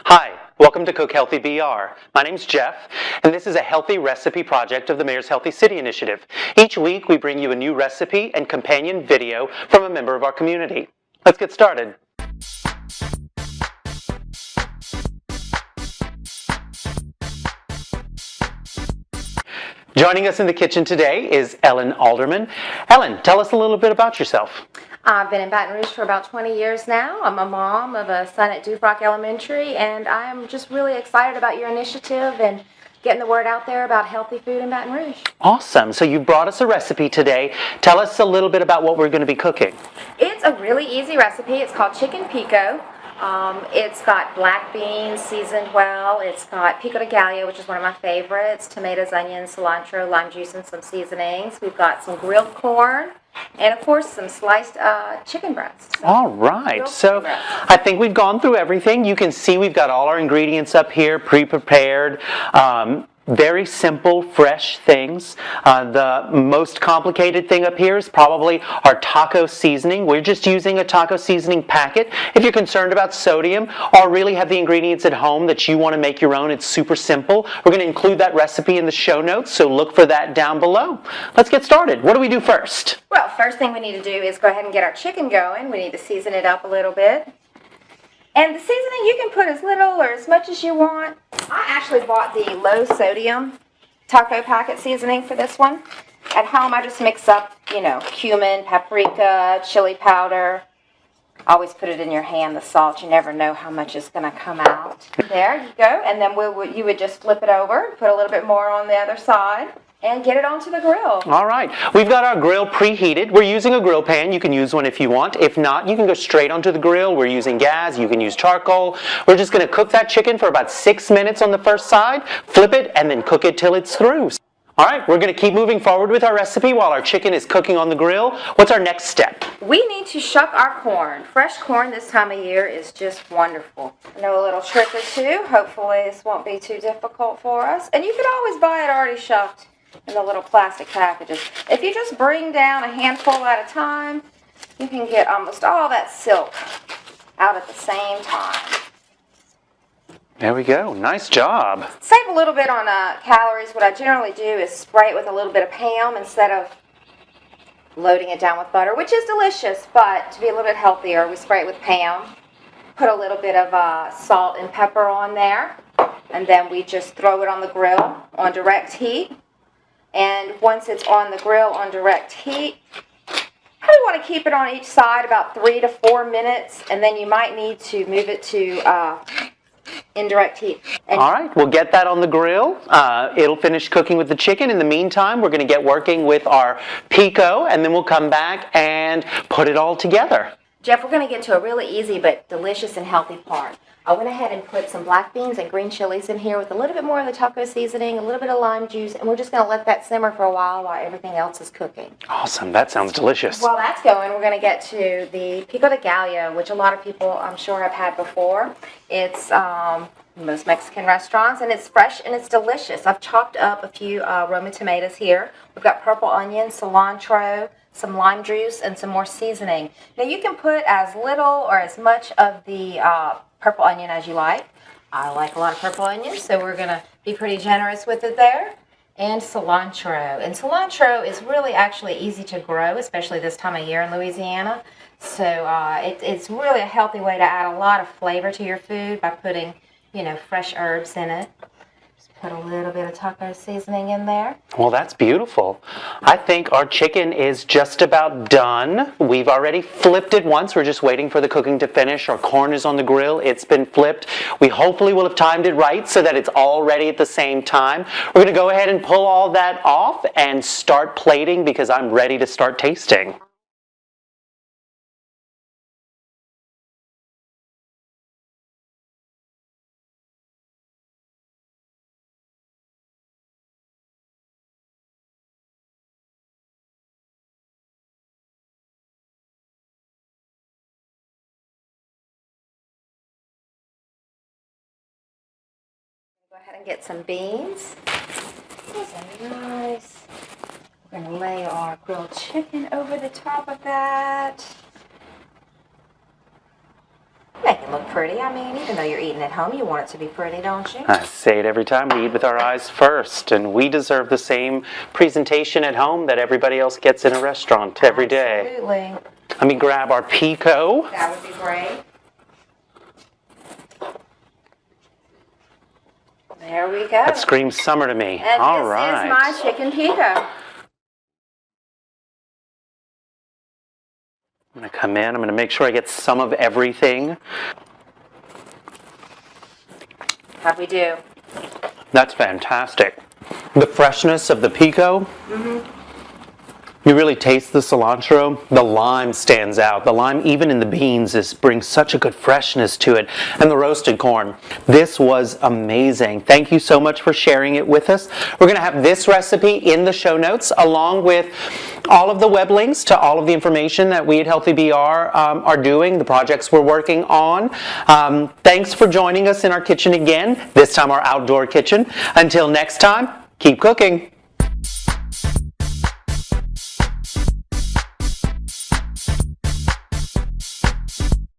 Hi, welcome to Cook Healthy BR. My name's Jeff, and this is a healthy recipe project of the Mayor's Healthy City Initiative. Each week, we bring you a new recipe and companion video from a member of our community. Let's get started. Joining us in the kitchen today is Ellen Alderman. Ellen, tell us a little bit about yourself. I've been in Baton Rouge for about 20 years now. I'm a mom of a son at Dufrock Elementary, and I'm just really excited about your initiative and getting the word out there about healthy food in Baton Rouge. Awesome. So you brought us a recipe today. Tell us a little bit about what we're going to be cooking. It's a really easy recipe. It's called chicken pico. It's got black beans seasoned well. It's got pico de gallo, which is one of my favorites, tomatoes, onions, cilantro, lime juice, and some seasonings. We've got some grilled corn, and of course some sliced chicken breasts. All right, so I think we've gone through everything. You can see we've got all our ingredients up here pre-prepared. Very simple, fresh things. The most complicated thing up here is probably our taco seasoning. We're just using a taco seasoning packet. If you're concerned about sodium or really have the ingredients at home that you want to make your own, it's super simple. We're going to include that recipe in the show notes, so look for that down below. Let's get started. What do we do first? Well, first thing we need to do is go ahead and get our chicken going. We need to season it up a little bit. And the seasoning, you can put as little or as much as you want. I actually bought the low sodium taco packet seasoning for this one. At home, I just mix up, cumin, paprika, chili powder. Always put it in your hand, the salt. You never know how much is going to come out. There you go. And then you would just flip it over, put a little bit more on the other side, and get it onto the grill. All right. We've got our grill preheated. We're using a grill pan. You can use one if you want. If not, you can go straight onto the grill. We're using gas. You can use charcoal. We're just going to cook that chicken for about 6 minutes on the first side, flip it, and then cook it till it's through. All right, we're going to keep moving forward with our recipe while our chicken is cooking on the grill. What's our next step? We need to shuck our corn. Fresh corn this time of year is just wonderful. I know a little trick or two. Hopefully this won't be too difficult for us. And you can always buy it already shucked in the little plastic packages. If you just bring down a handful at a time, you can get almost all that silk out at the same time. There we go. Nice job. Save a little bit on calories. What I generally do is spray it with a little bit of Pam instead of loading it down with butter, which is delicious, but to be a little bit healthier, we spray it with Pam. Put a little bit of salt and pepper on there, and then we just throw it on the grill on direct heat. And once it's on the grill on direct heat, probably want to keep it on each side about 3 to 4 minutes, and then you might need to move it to indirect heat. All right, we'll get that on the grill. It'll finish cooking with the chicken. In the meantime, we're going to get working with our pico, and then we'll come back and put it all together. Jeff, we're going to get to a really easy but delicious and healthy part. I went ahead and put some black beans and green chilies in here with a little bit more of the taco seasoning, a little bit of lime juice, and we're just going to let that simmer for a while everything else is cooking. Awesome. That sounds delicious. While that's going, we're going to get to the pico de gallo, which a lot of people, I'm sure, have had before. It's most Mexican restaurants, and it's fresh and it's delicious. I've chopped up a few Roma tomatoes here. We've got purple onion, cilantro, some lime juice, and some more seasoning. Now, you can put as little or as much of the purple onion as you like. I like a lot of purple onions, so we're going to be pretty generous with it there. And cilantro. And cilantro is really actually easy to grow, especially this time of year in Louisiana. So it's really a healthy way to add a lot of flavor to your food by putting, fresh herbs in it. Just put a little bit of taco seasoning in there. Well, that's beautiful. I think our chicken is just about done. We've already flipped it once. We're just waiting for the cooking to finish. Our corn is on the grill. It's been flipped. We hopefully will have timed it right so that it's all ready at the same time. We're going to go ahead and pull all that off and start plating because I'm ready to start tasting. Go ahead and get some beans. Those are nice. We're going to lay our grilled chicken over the top of that. Make it look pretty. I mean, even though you're eating at home, you want it to be pretty, don't you? I say it every time, we eat with our eyes first, and we deserve the same presentation at home that everybody else gets in a restaurant every day. Absolutely. Let me grab our Pico. That would be great. There we go. That screams summer to me. And All this right. is my chicken pico. I'm going to come in. I'm going to make sure I get some of everything. How'd we do? That's fantastic. The freshness of the Pico. You really taste the cilantro. The lime stands out. The lime, even in the beans, brings such a good freshness to it. And the roasted corn. This was amazing. Thank you so much for sharing it with us. We're going to have this recipe in the show notes, along with all of the web links to all of the information that we at Healthy BR are doing, the projects we're working on. Thanks for joining us in our kitchen again, this time our outdoor kitchen. Until next time, keep cooking.